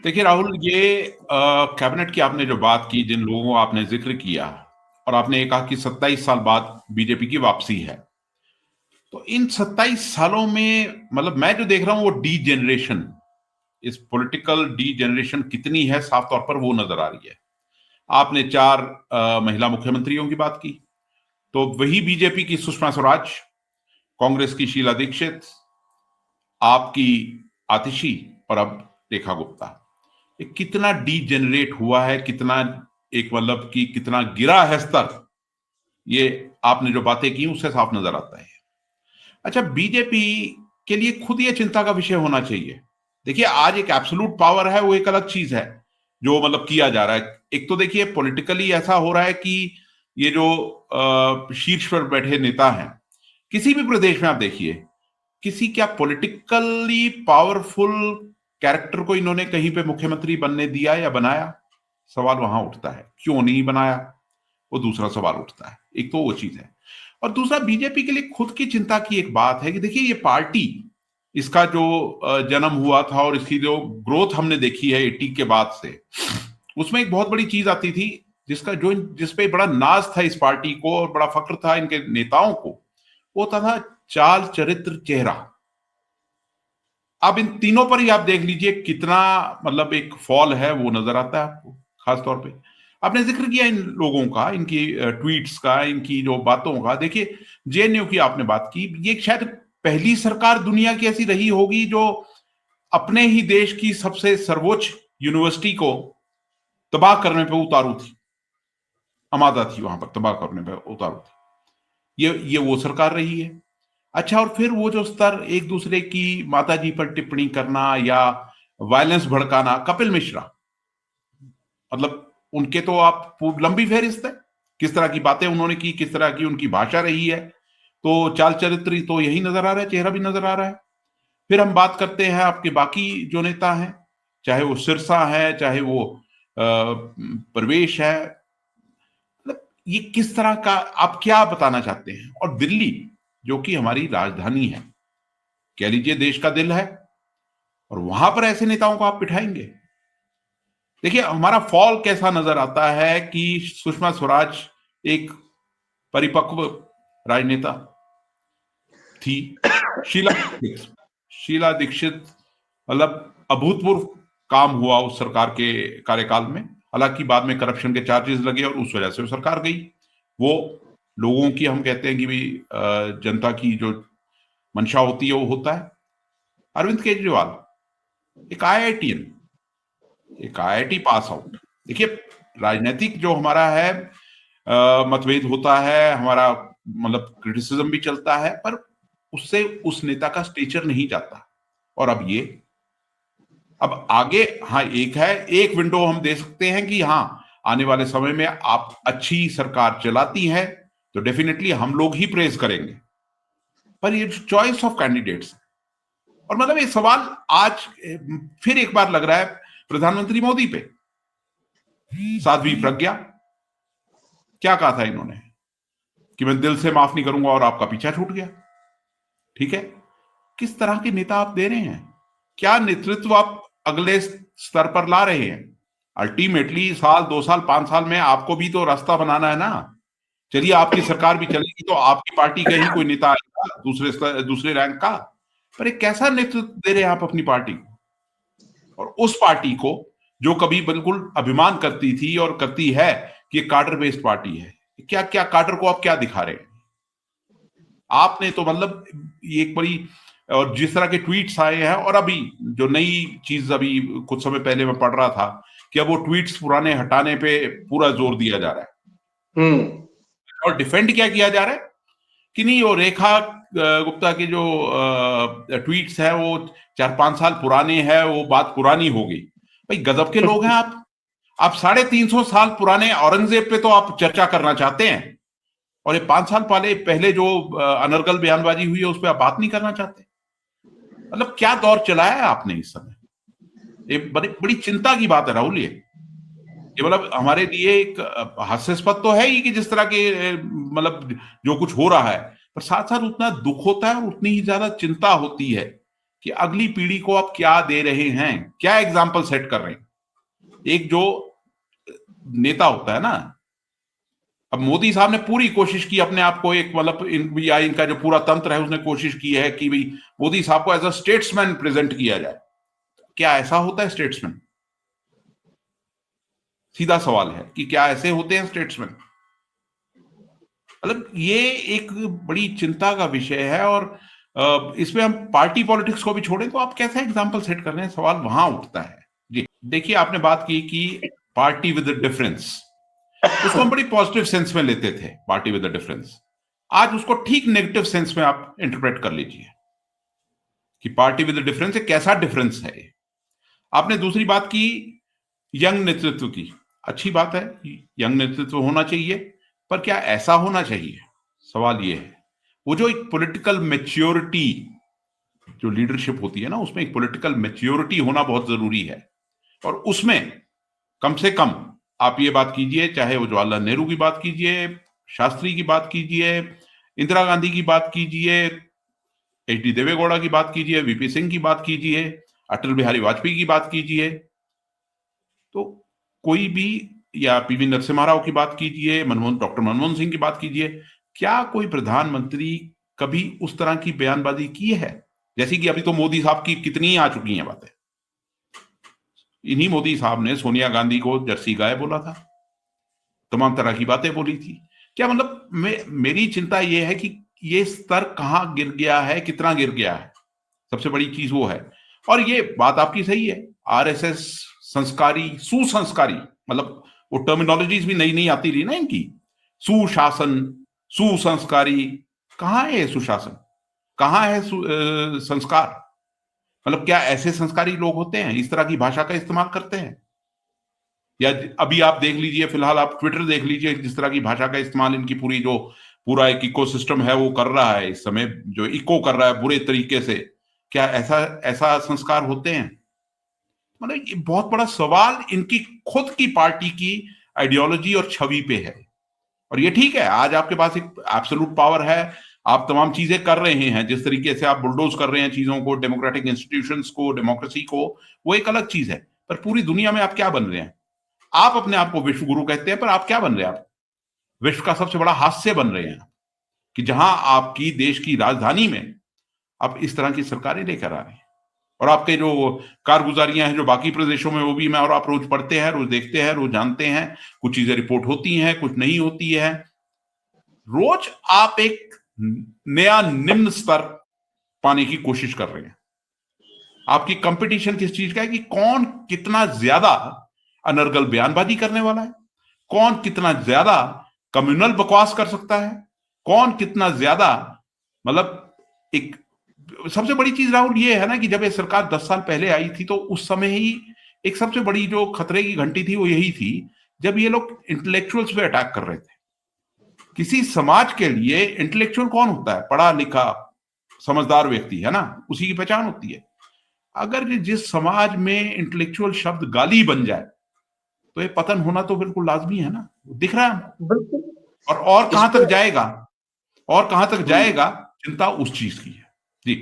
देखिए राहुल, ये कैबिनेट की आपने जो बात की, जिन लोगों का आपने जिक्र किया, और आपने ये कहा कि 27 साल बाद बीजेपी की वापसी है। तो इन 27 सालों में मतलब मैं जो देख रहा हूं वो डी जनरेशन, इस पॉलिटिकल डी जनरेशन कितनी है, साफ तौर पर वो नजर आ रही है। आपने चार महिला मुख्यमंत्रियों की बात की, तो वही बीजेपी की सुषमा स्वराज, कांग्रेस की शीला दीक्षित, आपकी आतिशी, और अब रेखा गुप्ता। ये कितना डीजेनरेट हुआ है, कितना एक मतलब कि कितना गिरा है स्तर, ये आपने जो बातें की उससे साफ नजर आता है। अच्छा, बीजेपी के लिए खुद ये चिंता का विषय होना चाहिए। देखिए, आज एक एब्सोल्यूट पावर है, वो एक अलग चीज है जो मतलब किया जा रहा है। एक तो देखिए पॉलिटिकली ऐसा हो रहा है कि ये जो शीर्ष पर बैठे नेता हैं, किसी भी प्रदेश में आप देखिए, किसी क्या पॉलिटिकली पावरफुल कैरेक्टर को इन्होंने कहीं पे मुख्यमंत्री बनने दिया या बनाया? सवाल वहां उठता है, क्यों नहीं बनाया, वो दूसरा सवाल उठता है। एक तो वो चीज है, और दूसरा बीजेपी के लिए खुद की चिंता की एक बात है कि देखिए ये पार्टी, इसका जो जन्म हुआ था और इसकी जो ग्रोथ हमने देखी है 80 के बाद से, उसमें एक बहुत बड़ी चीज आती थी जिसका जो जिसपे बड़ा नाज था इस पार्टी को और बड़ा फक्र था इनके नेताओं को, वो था चाल, चरित्र, चेहरा। अब इन तीनों पर ही आप देख लीजिए कितना मतलब एक फॉल है, वो नजर आता है आपको। खास तौर पे आपने जिक्र किया इन लोगों का, इनकी ट्वीट्स का, इनकी जो बातों का। देखिए, जेएनयू की आपने बात की, ये शायद पहली सरकार दुनिया की ऐसी रही होगी जो अपने ही देश की सबसे सर्वोच्च यूनिवर्सिटी को तबाह करने पे उतारू थी, आमादा थी वहां पर तबाह करने पे उतारू थी। ये वो सरकार रही है। अच्छा, और फिर वो जो स्तर एक दूसरे की माता जी पर टिप्पणी करना या वायलेंस भड़काना, कपिल मिश्रा, मतलब उनके तो आप लंबी फहरिस्त है, किस तरह की बातें उन्होंने की, किस तरह की उनकी भाषा रही है। तो चाल चरित्र तो यही नजर आ रहा है, चेहरा भी नजर आ रहा है। फिर हम बात करते हैं आपके बाकी जो नेता हैं, चाहे वो सिरसा है, चाहे वो प्रवेश है, मतलब ये किस तरह का, आप क्या बताना चाहते हैं? और दिल्ली जो कि हमारी राजधानी है, कह लीजिए देश का दिल है, और वहां पर ऐसे नेताओं को आप बिठाएंगे? देखिए, हमारा फॉल कैसा नजर आता है कि सुषमा स्वराज एक परिपक्व राजनेता थी। शीला दीक्षित, शीला दीक्षित मतलब अभूतपूर्व काम हुआ उस सरकार के कार्यकाल में। हालांकि बाद में करप्शन के चार्जेस लगे और उस वजह से वो सरकार गई। वो लोगों की, हम कहते हैं कि भी जनता की जो मंशा होती है वो होता है। अरविंद केजरीवाल एक आईआईटीएन, एक आईआईटी पास आउट। देखिए, राजनीतिक जो हमारा है मतभेद होता है, हमारा मतलब क्रिटिसिज्म भी चलता है, पर उससे उस नेता का स्टेचर नहीं जाता। और अब आगे, हाँ, एक है, एक विंडो हम दे सकते हैं कि हाँ, आने वाले समय में आप अच्छी सरकार चलाती हैं तो डेफिनेटली हम लोग ही प्रेज करेंगे। पर ये चॉइस ऑफ कैंडिडेट्स, और मतलब ये सवाल आज फिर एक बार लग रहा है प्रधानमंत्री मोदी पे। साध्वी प्रज्ञा, क्या कहा था इन्होंने कि मैं दिल से माफ नहीं करूंगा, और आपका पीछा छूट गया। ठीक है, किस तरह के नेता आप दे रहे हैं? क्या नेतृत्व आप अगले स्तर पर ला रहे हैं? अल्टीमेटली साल, 2 साल, 5 साल में आपको भी तो रास्ता बनाना है ना। चलिए, आपकी सरकार भी चलेगी तो आपकी पार्टी का ही कोई नेता आएगा दूसरे रैंक का, पर एक कैसा नेतृत्व दे रहे हैं आप अपनी पार्टी को, और उस पार्टी को जो कभी बिल्कुल अभिमान करती थी और करती है कि कार्डर बेस्ड पार्टी है। क्या क्या कार्डर को आप क्या दिखा रहे हैं? आपने तो मतलब ये एक बड़ी, और जिस तरह के ट्वीट्स आए हैं, और अभी जो नई चीज अभी कुछ समय पहले मैं पढ़ रहा था कि अब वो ट्वीट्स पुराने हटाने पे पूरा जोर दिया जा रहा है। और डिफेंड क्या किया जा रहा है कि नहीं, वो रेखा गुप्ता के जो ट्वीट्स है वो 4-5 साल पुराने हैं, वो बात पुरानी हो गई। भाई, गजब के लोग हैं आप 350 साल पुराने औरंगजेब पे तो आप चर्चा करना चाहते हैं, और ये 5 साल पहले जो अनर्गल बयानबाजी हुई है उस पर आप बात नहीं करना चाहते। मतलब क्या दौर चलाया है आपने इस समय? ये बड़ी बड़ी चिंता की बात है राहुल। ये मतलब हमारे लिए एक हास्यास्पद तो है ही कि जिस तरह के मतलब जो कुछ हो रहा है, पर साथ साथ उतना दुख होता है और उतनी ही ज्यादा चिंता होती है कि अगली पीढ़ी को आप क्या दे रहे हैं, क्या एग्जाम्पल सेट कर रहे हैं। एक जो नेता होता है ना, अब मोदी साहब ने पूरी कोशिश की अपने आप को एक मतलब या इनका जो पूरा तंत्र है उसने कोशिश की है कि भाई मोदी साहब को एज अ स्टेट्समैन प्रेजेंट किया जाए। क्या ऐसा होता है स्टेट्समैन? सीधा सवाल है कि क्या ऐसे होते हैं स्टेट्समैन? मतलब ये एक बड़ी चिंता का विषय है। और इसमें हम पार्टी पॉलिटिक्स को भी छोड़ें तो आप कैसे एग्जाम्पल सेट कर रहे हैं, सवाल वहां उठता है। जी देखिए, आपने बात की कि पार्टी विद डिफरेंस, उसको हम बड़ी पॉजिटिव सेंस में लेते थे, पार्टी विद डिफरेंस। आज उसको ठीक नेगेटिव सेंस में आप इंटरप्रेट कर लीजिए कि पार्टी विद डिफरेंस है, कैसा डिफरेंस है। आपने दूसरी बात की यंग नेतृत्व की, अच्छी बात है, यंग नेतृत्व होना चाहिए, पर क्या ऐसा होना चाहिए? सवाल यह है। वो जो एक पॉलिटिकल मैच्योरिटी, जो लीडरशिप होती है ना, उसमें एक पॉलिटिकल मैच्योरिटी होना बहुत जरूरी है। और उसमें कम से कम आप ये बात कीजिए, चाहे वो जवाहरलाल नेहरू की बात कीजिए, शास्त्री की बात कीजिए, इंदिरा गांधी की बात कीजिए, एच.डी. देवेगौड़ा की बात कीजिए, वीपी सिंह की बात कीजिए, अटल बिहारी वाजपेयी की बात कीजिए, तो कोई भी, या पीवी नरसिम्हा राव की बात कीजिए, डॉक्टर मनमोहन सिंह की बात कीजिए, क्या कोई प्रधानमंत्री कभी उस तरह की बयानबाजी की है? जैसे कि अभी तो मोदी साहब की कितनी आ चुकी हैं बातें। इन्हीं मोदी साहब ने सोनिया गांधी को जर्सी गाय बोला था, तमाम तरह की बातें बोली थी। क्या मतलब मेरी चिंता यह है कि ये स्तर कहां गिर गया है, कितना गिर गया है, सबसे बड़ी चीज वो है। और ये बात आपकी सही है, आरएसएस संस्कारी, सुसंस्कारी, मतलब वो टर्मिनोलॉजीज भी नई नई आती रही ना इनकी, सुशासन, सुसंस्कारी, कहां है सुशासन, कहां है संस्कार? मतलब क्या ऐसे संस्कारी लोग होते हैं, इस तरह की भाषा का इस्तेमाल करते हैं? या अभी आप देख लीजिए, फिलहाल आप ट्विटर देख लीजिए, जिस तरह की भाषा का इस्तेमाल इनकी पूरी जो पूरा एक इकोसिस्टम है वो कर रहा है इस समय, जो इको कर रहा है बुरे तरीके से, क्या ऐसा ऐसा संस्कार होते हैं? मतलब ये बहुत बड़ा सवाल इनकी खुद की पार्टी की आइडियोलॉजी और छवि पे है। और ये ठीक है, आज आपके पास एक एब्सोल्यूट पावर है, आप तमाम चीजें कर रहे हैं, जिस तरीके से आप बुलडोज कर रहे हैं चीजों को, डेमोक्रेटिक इंस्टीट्यूशंस को, डेमोक्रेसी को, वो एक अलग चीज है। पर पूरी दुनिया में आप क्या बन रहे हैं? आप अपने आप को विश्व गुरु कहते हैं, पर आप क्या बन रहे हैं? आप विश्व का सबसे बड़ा हास्य बन रहे हैं, कि जहां आपकी देश की राजधानी में आप इस तरह की सरकारें लेकर आ रहे हैं। और आपके जो कारगुजारियां हैं जो बाकी प्रदेशों में, वो भी मैं और आप रोज पढ़ते हैं, रोज देखते हैं, रोज जानते हैं, कुछ चीजें रिपोर्ट होती हैं, कुछ नहीं होती है। रोज आप एक नया निम्न स्तर पाने की कोशिश कर रहे हैं। आपकी कंपटीशन किस चीज का है? कि कौन कितना ज्यादा अनर्गल बयानबाजी करने वाला है, कौन कितना ज्यादा कम्युनल बकवास कर सकता है, कौन कितना ज्यादा, मतलब एक सबसे बड़ी चीज राहुल ये है ना कि जब ये सरकार 10 साल पहले आई थी तो उस समय ही एक सबसे बड़ी जो खतरे की घंटी थी वो यही थी, जब ये लोग इंटेलेक्चुअल्स पे अटैक कर रहे थे। किसी समाज के लिए इंटेलेक्चुअल कौन होता है? पढ़ा लिखा समझदार व्यक्ति, है ना, उसी की पहचान होती है। अगर जिस समाज में इंटेलेक्चुअल शब्द गाली बन जाए तो ये पतन होना तो बिल्कुल लाजमी है ना, दिख रहा है हमको। और कहां तक जाएगा, और कहां तक जाएगा, चिंता उस चीज की है। जी